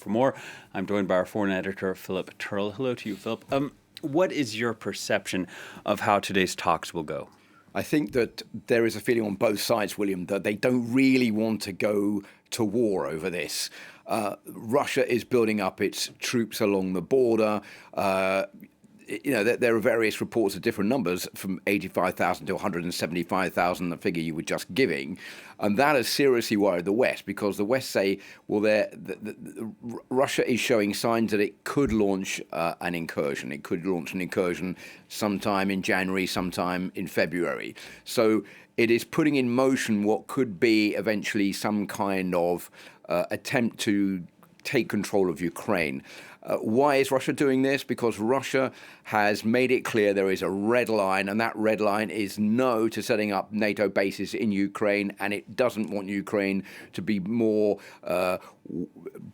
For more, I'm joined by our foreign editor, Philip Turle. Hello to you, Philip. What is your perception of how today's talks will go? I think that there is a feeling on both sides, William, that they don't really want to go to war over this. Russia is building up its troops along the border. There are various reports of different numbers, from 85,000 to 175,000, the figure you were just giving. And that has seriously worried the West, because the West say, well, Russia is showing signs that it could launch an incursion. It could launch an incursion sometime in January, sometime in February. So it is putting in motion what could be eventually some kind of attempt to take control of Ukraine. Why is Russia doing this? Because Russia has made it clear there is a red line, and that red line is no to setting up NATO bases in Ukraine, and it doesn't want Ukraine to be more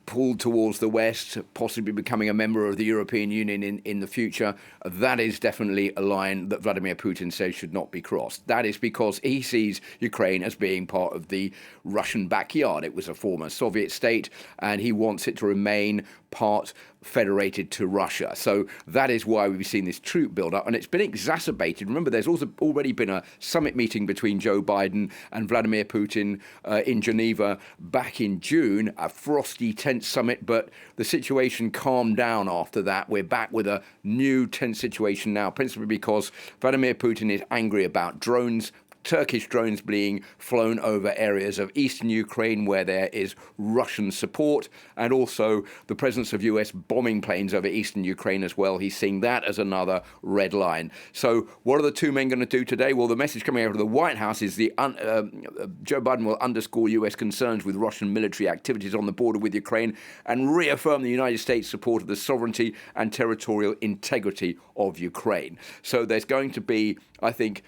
pulled towards the West, possibly becoming a member of the European Union in the future. That is definitely a line that Vladimir Putin says should not be crossed. That is because he sees Ukraine as being part of the Russian backyard. It was a former Soviet state, and he wants it to remain part federated to Russia. So that is why we've seen this troop build-up, and it's been exacerbated. Remember, there's also already been a summit meeting between Joe Biden and Vladimir Putin in Geneva back in June, a frosty, tense summit, but the situation calmed down after that. We're back with a new tense situation now, principally because Vladimir Putin is angry about drones, Turkish drones being flown over areas of eastern Ukraine where there is Russian support, and also the presence of US bombing planes over eastern Ukraine as well. He's seeing that as another red line. So what are the two men going to do today? Well, the message coming out of the White House is Joe Biden will underscore US concerns with Russian military activities on the border with Ukraine and reaffirm the United States' support of the sovereignty and territorial integrity of Ukraine. So there's going to be, I think,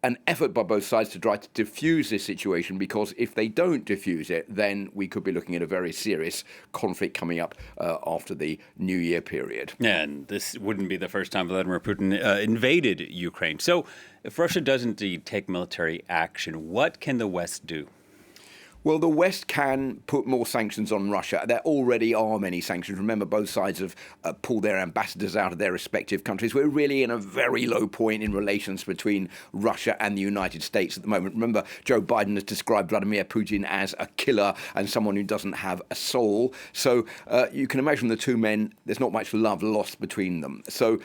an effort by both sides to try to diffuse this situation, because if they don't diffuse it, then we could be looking at a very serious conflict coming up after the New Year period. Yeah, and this wouldn't be the first time Vladimir Putin invaded Ukraine. So if Russia does indeed take military action, what can the West do? Well, the West can put more sanctions on Russia. There already are many sanctions. Remember, both sides have pulled their ambassadors out of their respective countries. We're really in a very low point in relations between Russia and the United States at the moment. Remember, Joe Biden has described Vladimir Putin as a killer and someone who doesn't have a soul. So you can imagine the two men, there's not much love lost between them. So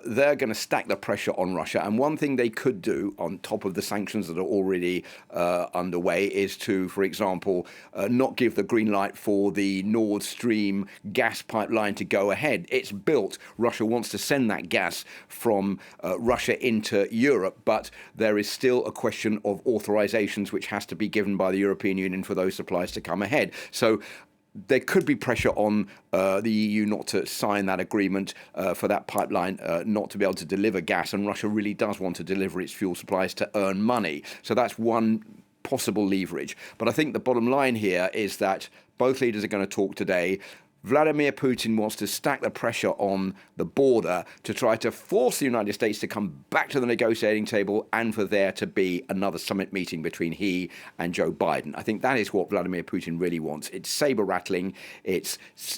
they're going to stack the pressure on Russia. And one thing they could do on top of the sanctions that are already underway is to, for example, not give the green light for the Nord Stream gas pipeline to go ahead. It's built. Russia wants to send that gas from Russia into Europe, but there is still a question of authorizations which has to be given by the European Union for those supplies to come ahead. So there could be pressure on the EU not to sign that agreement for that pipeline, not to be able to deliver gas, and Russia really does want to deliver its fuel supplies to earn money. So that's one possible leverage. But I think the bottom line here is that both leaders are going to talk today. Vladimir Putin wants to stack the pressure on the border to try to force the United States to come back to the negotiating table, and for there to be another summit meeting between he and Joe Biden. I think that is what Vladimir Putin really wants. It's saber-rattling, it's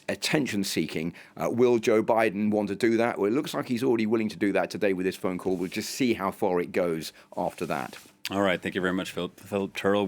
attention-seeking. Will Joe Biden want to do that? Well, it looks like he's already willing to do that today with this phone call. We'll just see how far it goes after that. All right. Thank you very much, Philip Turle.